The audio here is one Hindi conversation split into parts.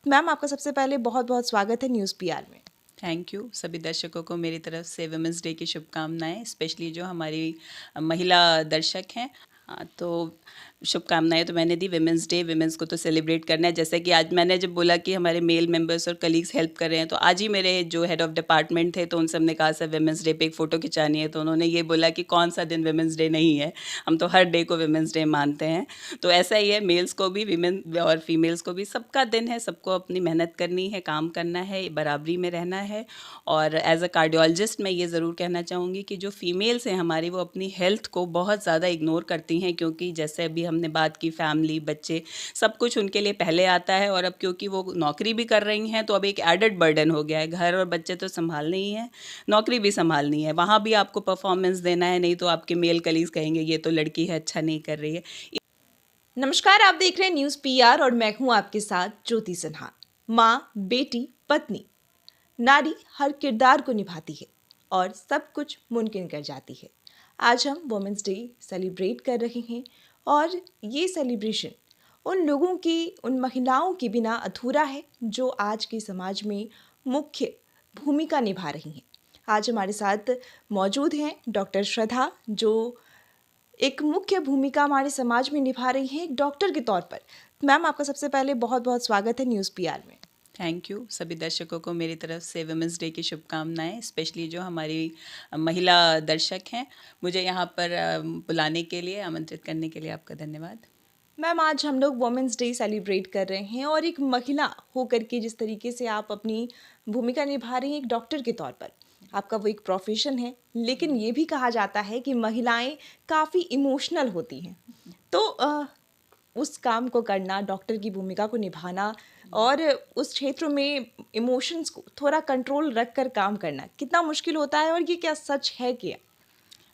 मैम, आपका सबसे पहले बहुत-बहुत स्वागत है न्यूज़ पीआर में। थैंक यू सभी दर्शकों को मेरी तरफ से वुमेंस डे की शुभकामनाएं, स्पेशली जो हमारी महिला दर्शक हैं। हाँ, तो शुभकामनाएं तो मैंने दी। विमेंस डे, विमेंस को तो सेलिब्रेट करना है। जैसे कि आज मैंने जब बोला कि हमारे मेल मेंबर्स और कलीग्स हेल्प कर रहे हैं, तो आज ही मेरे जो हेड ऑफ डिपार्टमेंट थे तो उन सब ने कहा सर विमेंस डे पे एक फ़ोटो खिंचानी है, तो उन्होंने ये बोला कि कौन सा दिन विमेंस डे नहीं है, हम तो हर डे को विमेंस डे मानते हैं। तो ऐसा ही है, मेल्स को भी वीमेन और फीमेल्स को भी सबका दिन है, सबको अपनी मेहनत करनी है, काम करना है, बराबरी में रहना है। और एज अ कार्डियोलॉजिस्ट मैं ये ज़रूर कहना चाहूँगी कि जो फीमेल्स हैं हमारी, वो अपनी हेल्थ को बहुत ज़्यादा इग्नोर करती हैं, क्योंकि जैसे अभी हमने बात की फैमिली, बच्चे, सब कुछ उनके लिए पहले आता है। और अब क्योंकि वो नौकरी भी कर रही हैं तो अब एक एडेड बर्डन हो गया है, घर और बच्चे तो संभालने ही हैं, नौकरी भी संभालनी है, वहाँ भी आपको परफॉर्मेंस देना है, नहीं तो आपके मेल कलीग्स कहेंगे ये तो लड़की है, अच्छा नहीं कर रही है। नमस्कार, आप देख रहे हैं न्यूज़ पीआर और मैं हूं आपके साथ ज्योति सिन्हा। माँ, बेटी, पत्नी, नारी हर किरदार को निभाती है और सब कुछ मुमकिन कर जाती है। आज हम वुमेंस डे सेलिब्रेट कर रहे हैं और ये सेलिब्रेशन उन लोगों की, उन महिलाओं के बिना अधूरा है जो आज के समाज में मुख्य भूमिका निभा रही हैं। आज हमारे साथ मौजूद हैं डॉक्टर श्रद्धा, जो एक मुख्य भूमिका हमारे समाज में निभा रही हैं एक डॉक्टर के तौर पर। मैम, आपका सबसे पहले बहुत-बहुत स्वागत है न्यूज़ पीआर में। थैंक यू सभी दर्शकों को मेरी तरफ से वुमेंस डे की शुभकामनाएं, स्पेशली जो हमारी महिला दर्शक हैं। मुझे यहाँ पर बुलाने के लिए, आमंत्रित करने के लिए आपका धन्यवाद। मैम, आज हम लोग वुमेंस डे सेलिब्रेट कर रहे हैं और एक महिला होकर के जिस तरीके से आप अपनी भूमिका निभा रही हैं एक डॉक्टर के तौर पर, आपका वो एक प्रोफेशन है, लेकिन ये भी कहा जाता है कि महिलाएं काफ़ी इमोशनल होती हैं। तो उस काम को करना, डॉक्टर की भूमिका को निभाना और उस क्षेत्र में इमोशंस को थोड़ा कंट्रोल रख कर काम करना कितना मुश्किल होता है, और ये क्या सच है क्या?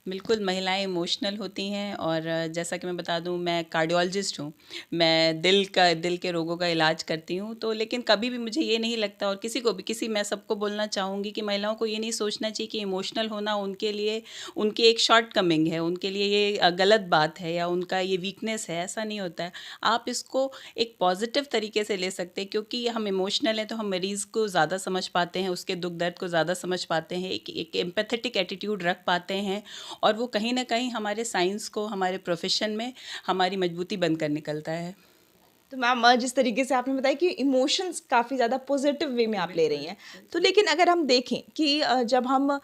बिल्कुल, महिलाएं इमोशनल होती हैं। और जैसा कि मैं बता दूं, मैं कार्डियोलॉजिस्ट हूं, मैं दिल के रोगों का इलाज करती हूं। तो लेकिन कभी भी मुझे ये नहीं लगता, और किसी को भी, मैं सबको बोलना चाहूँगी कि महिलाओं को ये नहीं सोचना चाहिए कि इमोशनल होना उनके लिए उनकी एक शॉर्ट कमिंग है, उनके लिए ये गलत बात है या उनका ये वीकनेस है। ऐसा नहीं होता है। आप इसको एक पॉजिटिव तरीके से ले सकते हैं, क्योंकि हम इमोशनल हैं तो हम मरीज़ को ज़्यादा समझ पाते हैं, उसके दुख दर्द को ज़्यादा समझ पाते हैं, एक एम्पैथेटिक एटीट्यूड रख पाते हैं। और वो कहीं ना कहीं हमारे साइंस को, हमारे प्रोफेशन में हमारी मजबूती बनकर निकलता है। तो मैम, जिस तरीके से आपने बताया कि इमोशंस काफ़ी ज़्यादा पॉजिटिव वे में आप ले रही हैं, तो लेकिन अगर हम देखें कि जब हम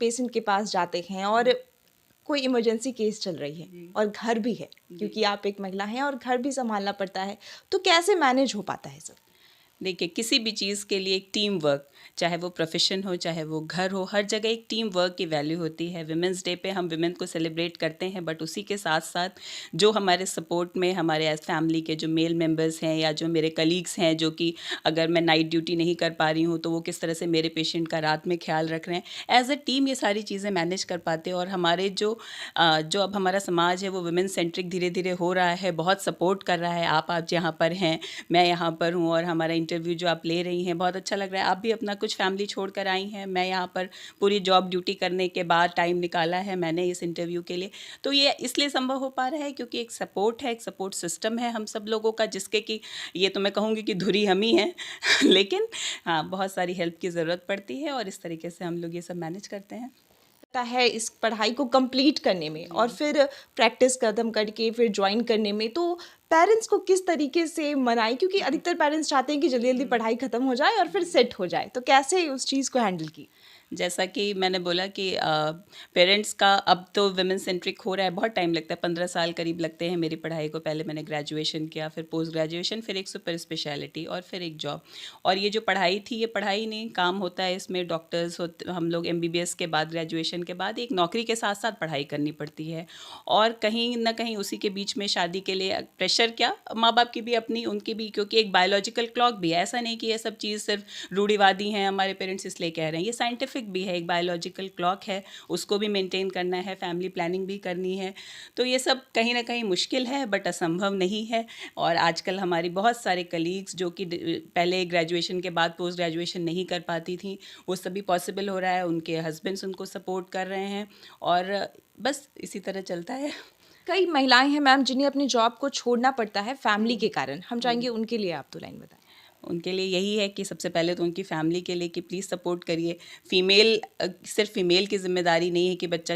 पेशेंट के पास जाते हैं और कोई इमरजेंसी केस चल रही है जी। और घर भी है, क्योंकि आप एक महिला हैं और घर भी संभालना पड़ता है, तो कैसे मैनेज हो पाता है सब? देखिए, किसी भी चीज़ के लिए एक टीम वर्क, चाहे वो प्रोफेशन हो, चाहे वो घर हो, हर जगह एक टीम वर्क की वैल्यू होती है। विमेंस डे पे हम विमेन को सेलिब्रेट करते हैं, बट उसी के साथ साथ जो हमारे सपोर्ट में हमारे एज फैमिली के जो मेल मेंबर्स हैं या जो मेरे कलीग्स हैं, जो कि अगर मैं नाइट ड्यूटी नहीं कर पा रही हूँ तो वो किस तरह से मेरे पेशेंट का रात में ख्याल रख रहे हैं, एज अ टीम ये सारी चीज़ें मैनेज कर पाते हैं। और हमारे जो अब हमारा समाज है वो विमेन सेंट्रिक धीरे धीरे हो रहा है, बहुत सपोर्ट कर रहा है। आप आज यहाँ पर हैं, मैं यहाँ पर हूँ, और हमारा इंटरव्यू जो आप ले रही हैं बहुत अच्छा लग रहा है। आप भी अपना कुछ फैमिली छोड़ कर आई हैं, मैं यहाँ पर पूरी जॉब ड्यूटी करने के बाद टाइम निकाला है मैंने इस इंटरव्यू के लिए। तो ये इसलिए संभव हो पा रहा है क्योंकि एक सपोर्ट है, एक सपोर्ट सिस्टम है हम सब लोगों का, जिसके कि ये तो मैं कहूँगी कि धुरी हम ही हैं लेकिन हाँ, बहुत सारी हेल्प की ज़रूरत पड़ती है और इस तरीके से हम लोग ये सब मैनेज करते हैं। लगता है इस पढ़ाई को कंप्लीट करने में और जी। फिर प्रैक्टिस खत्म करके फिर ज्वाइन करने में, तो पेरेंट्स को किस तरीके से मनाएं, क्योंकि अधिकतर पेरेंट्स चाहते हैं कि जल्दी जल्दी पढ़ाई खत्म हो जाए और फिर सेट हो जाए, तो कैसे उस चीज़ को हैंडल की? जैसा कि मैंने बोला कि पेरेंट्स का अब तो विमेन सेंट्रिक हो रहा है, बहुत टाइम लगता है, 15 साल करीब लगते हैं मेरी पढ़ाई को। पहले मैंने ग्रेजुएशन किया, फिर पोस्ट ग्रेजुएशन, फिर एक सुपर स्पेशलिटी और फिर एक जॉब। और ये जो पढ़ाई थी, ये पढ़ाई नहीं, काम होता है इसमें, डॉक्टर्स होते हम लोग, एमबीबीएस के बाद, ग्रेजुएशन के बाद एक नौकरी के साथ साथ पढ़ाई करनी पड़ती है। और कहीं ना कहीं उसी के बीच में शादी के लिए प्रेशर, क्या माँ बाप की भी अपनी, उनकी भी, क्योंकि एक बायोलॉजिकल क्लॉक भी है। ऐसा नहीं कि ये सब चीज़ सिर्फ रूढ़िवादी हैं हमारे पेरेंट्स इसलिए कह रहे हैं, ये साइंटिफिक भी है, एक बायोलॉजिकल क्लॉक है, उसको भी मेंटेन करना है, फैमिली प्लानिंग भी करनी है। तो ये सब कहीं ना कहीं मुश्किल है, बट असंभव नहीं है। और आजकल हमारी बहुत सारे कलीग्स जो कि पहले ग्रेजुएशन के बाद पोस्ट ग्रेजुएशन नहीं कर पाती थी, वो सभी पॉसिबल हो रहा है, उनके हस्बैंड्स उनको सपोर्ट कर रहे हैं, और बस इसी तरह चलता है। कई महिलाएं हैं मैम जिन्हें अपनी जॉब को छोड़ना पड़ता है फैमिली के कारण, हम चाहेंगे उनके लिए आप 2 लाइन बताएं। उनके लिए यही है कि सबसे पहले तो उनकी फैमिली के लिए कि प्लीज़ सपोर्ट करिए। फीमेल सिर्फ फीमेल की ज़िम्मेदारी नहीं है कि बच्चा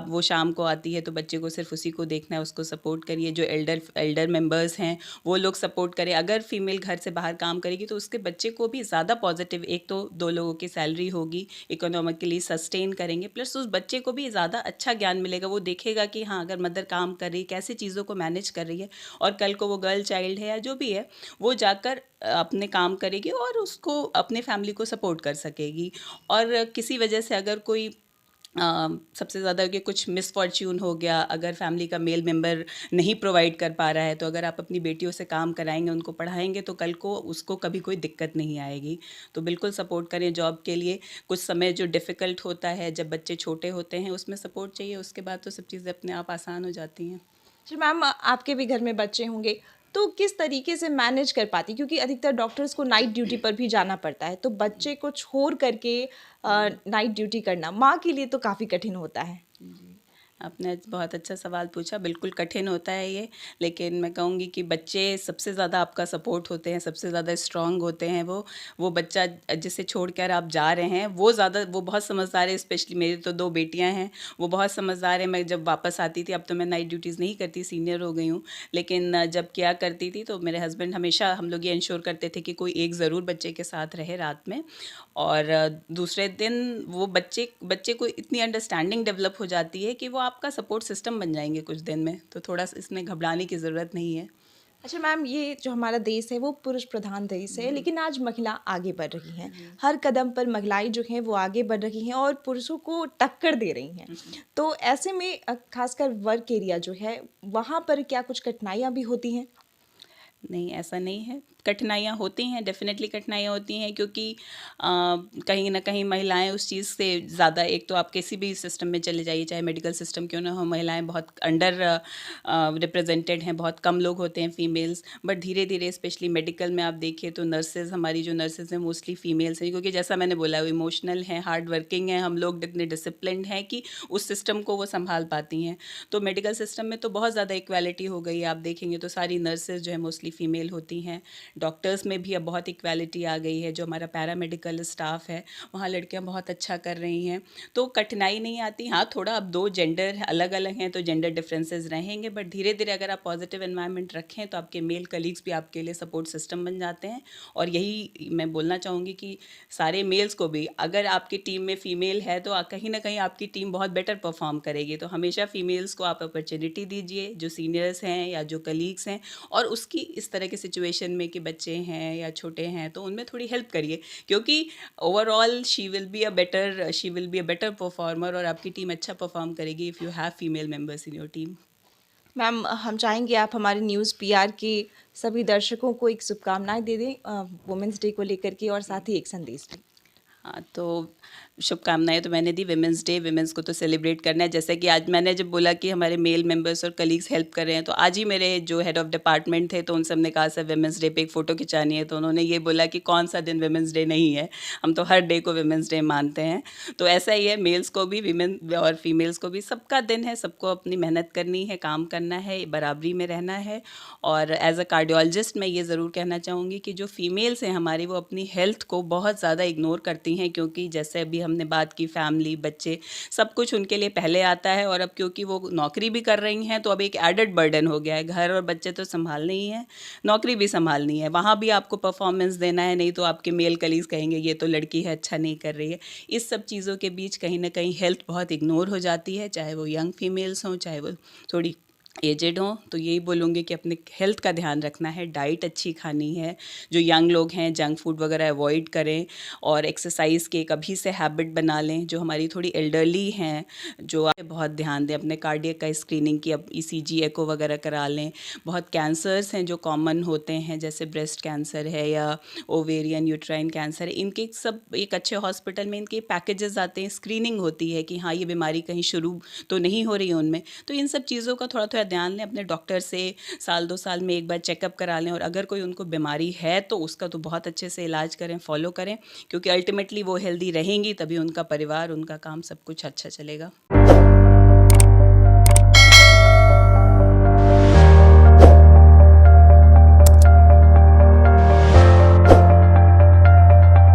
वो शाम को आती है तो बच्चे को सिर्फ उसी को देखना है, उसको सपोर्ट करिए। जो एल्डर मेंबर्स हैं वो लोग सपोर्ट करें। अगर फीमेल घर से बाहर काम करेगी तो उसके बच्चे को भी ज़्यादा पॉजिटिव, एक तो 2 लोगों की सैलरी होगी, इकोनॉमिकली सस्टेन करेंगे, प्लस उस बच्चे को भी ज़्यादा अच्छा ज्ञान मिलेगा। वो देखेगा कि हाँ, अगर मदर काम कर रही है, कैसे चीज़ों को मैनेज कर रही है, और कल को वो गर्ल चाइल्ड है या जो भी है, वो जाकर अपने काम करेगी और उसको अपने फैमिली को सपोर्ट कर सकेगी। और किसी वजह से अगर कोई सबसे ज़्यादा कि कुछ मिसफॉर्च्यून हो गया, अगर फैमिली का मेल मेंबर नहीं प्रोवाइड कर पा रहा है, तो अगर आप अपनी बेटियों से काम कराएंगे, उनको पढ़ाएंगे, तो कल को उसको कभी कोई दिक्कत नहीं आएगी। तो बिल्कुल सपोर्ट करें जॉब के लिए। कुछ समय जो डिफ़िकल्ट होता है जब बच्चे छोटे होते हैं, उसमें सपोर्ट चाहिए, उसके बाद तो सब चीज़ें अपने आप आसान हो जाती हैं। जी मैम, आपके भी घर में बच्चे होंगे, तो किस तरीके से मैनेज कर पाती, क्योंकि अधिकतर डॉक्टर्स को नाइट ड्यूटी पर भी जाना पड़ता है, तो बच्चे को छोड़ करके नाइट ड्यूटी करना माँ के लिए तो काफ़ी कठिन होता है। जी, आपने बहुत अच्छा सवाल पूछा। बिल्कुल कठिन होता है ये, लेकिन मैं कहूँगी कि बच्चे सबसे ज़्यादा आपका सपोर्ट होते हैं, सबसे ज़्यादा स्ट्रॉन्ग होते हैं। वो बच्चा जिसे छोड़कर आप जा रहे हैं, वो बहुत समझदार है। स्पेशली मेरी तो 2 बेटियाँ हैं, वो बहुत समझदार है। मैं जब वापस आती थी, अब तो मैं नाइट ड्यूटीज़ नहीं करती, सीनियर हो गई हूँ, लेकिन जब किया करती थी तो मेरे हस्बैंड हमेशा, हम लोग ये इंश्योर करते थे कि कोई एक ज़रूर बच्चे के साथ रहे रात में। और दूसरे दिन वो बच्चे को इतनी अंडरस्टैंडिंग डेवलप हो जाती है कि वो आपका सपोर्ट सिस्टम बन जाएंगे कुछ दिन में। तो थोड़ा इसमें घबराने की ज़रूरत नहीं है। अच्छा मैम, ये जो हमारा देश है वो पुरुष प्रधान देश है, लेकिन आज महिला आगे बढ़ रही हैं। हर कदम पर महिलाएं जो हैं वो आगे बढ़ रही हैं और पुरुषों को टक्कर दे रही हैं। तो ऐसे में खासकर वर्क एरिया जो है वहाँ पर क्या कुछ कठिनाइयाँ भी होती हैं? नहीं, ऐसा नहीं है। कठिनाइयाँ होती हैं, डेफ़िनेटली कठिनाइयाँ होती हैं, क्योंकि कहीं न कहीं महिलाएँ उस चीज़ से ज़्यादा, एक तो आप किसी भी सिस्टम में चले जाइए, चाहे मेडिकल सिस्टम क्यों ना हो, महिलाएँ बहुत अंडर रिप्रेजेंटेड हैं, बहुत कम लोग होते हैं फीमेल्स। बट धीरे-धीरे स्पेशली मेडिकल में आप देखिए तो हमारी जो नर्सेज़ हैं मोस्टली फीमेल्स हैं, क्योंकि जैसा मैंने बोला, वो इमोशनल हैं, हार्ड वर्किंग हैं, हम लोग इतने डिसिप्लिन्ड हैं कि उस सिस्टम को वो सँभाल पाती हैं। तो मेडिकल सिस्टम में तो बहुत ज़्यादा इक्वालिटी हो गई है। आप देखेंगे तो सारी नर्सेज़ जो है मोस्टली फीमेल होती हैं। डॉक्टर्स में भी अब बहुत इक्वालिटी आ गई है। जो हमारा पैरामेडिकल स्टाफ है, वहाँ लड़कियाँ बहुत अच्छा कर रही हैं, तो कठिनाई नहीं आती। हाँ, थोड़ा अब 2 जेंडर अलग-अलग हैं तो जेंडर डिफरेंसेस रहेंगे, बट धीरे-धीरे अगर आप पॉजिटिव एनवायरनमेंट रखें तो आपके मेल कलीग्स भी आपके लिए सपोर्ट सिस्टम बन जाते हैं। और यही मैं बोलना चाहूँगी कि सारे मेल्स को भी, अगर आपकी टीम में फीमेल है तो कहीं न कहीं आपकी टीम बहुत बेटर परफॉर्म करेगी। तो हमेशा फीमेल्स को आप अपॉर्चुनिटी दीजिए, जो सीनियर्स हैं या जो कलीग्स हैं, और उसकी इस तरह की सिचुएशन में कि बच्चे हैं या छोटे हैं तो उनमें थोड़ी हेल्प करिए, क्योंकि overall she will be a better performer, और आपकी टीम अच्छा परफॉर्म करेगी if you have female members in your team. Ma'am, हम चाहेंगे आप हमारे न्यूज़ पीआर के सभी दर्शकों को एक शुभकामनाएं दे दें वुमेंस डे को लेकर के, और साथ ही एक संदेश भी। हाँ, तो शुभकामनाएँ तो मैंने दी। विमेंस डे, विमेंस को तो सेलिब्रेट करना है। जैसे कि आज मैंने जब बोला कि हमारे मेल मेंबर्स और कलीग्स हेल्प कर रहे हैं, तो आज ही मेरे जो हेड ऑफ़ डिपार्टमेंट थे, तो उन सब ने कहा सर विमेंस डे पे एक फ़ोटो खिंचानी है, तो उन्होंने ये बोला कि कौन सा दिन विमेंस डे नहीं है, हम तो हर डे को विमेंस डे मानते हैं। तो ऐसा ही है, मेल्स को भी, विमेन और फीमेल्स को भी, सबका दिन है, सबको अपनी मेहनत करनी है, काम करना है, बराबरी में रहना है। और एज़ अ कार्डियोलॉजिस्ट मैं ये ज़रूर कहना चाहूँगी कि जो फीमेल्स हैं हमारी, वो अपनी हेल्थ को बहुत ज़्यादा इग्नोर करती हैं, क्योंकि जैसे अभी हमने बात की, फैमिली, बच्चे, सब कुछ उनके लिए पहले आता है। और अब क्योंकि वो नौकरी भी कर रही हैं तो अब एक एडेड बर्डन हो गया है। घर और बच्चे तो संभालने ही हैं, नौकरी भी संभालनी है, वहाँ भी आपको परफॉर्मेंस देना है, नहीं तो आपके मेल कलीग्स कहेंगे ये तो लड़की है, अच्छा नहीं कर रही है। इस सब चीज़ों के बीच कहीं ना कहीं हेल्थ बहुत इग्नोर हो जाती है, चाहे वो यंग फीमेल्स हों, चाहे वो थोड़ी एजेड हों। तो यही बोलूँगी कि अपने हेल्थ का ध्यान रखना है, डाइट अच्छी खानी है। जो यंग लोग हैं जंक फूड वगैरह अवॉइड करें, और एक्सरसाइज की एक अभी से हैबिट बना लें। जो हमारी थोड़ी एल्डरली हैं, जो आप बहुत ध्यान दें, अपने कार्डियक का स्क्रीनिंग की, अब ईसीजी, एको वगैरह करा लें। बहुत कैंसर्स हैं जो कॉमन होते हैं, जैसे ब्रेस्ट कैंसर है या ओवेरियन यूट्राइन कैंसर है, इनके सब एक अच्छे हॉस्पिटल में इनके पैकेजेस आते हैं, स्क्रीनिंग होती है कि हाँ ये बीमारी कहीं शुरू तो नहीं हो रही है उनमें। तो इन सब चीज़ों का थोड़ा थोड़ा ध्यान लें, अपने डॉक्टर से साल 2 साल में एक बार चेकअप करा लें, और अगर कोई उनको बीमारी है तो उसका तो बहुत अच्छे से इलाज करें, फॉलो करें, क्योंकि अल्टीमेटली वो हेल्दी रहेंगी तभी उनका परिवार, उनका काम, सब कुछ अच्छा चलेगा।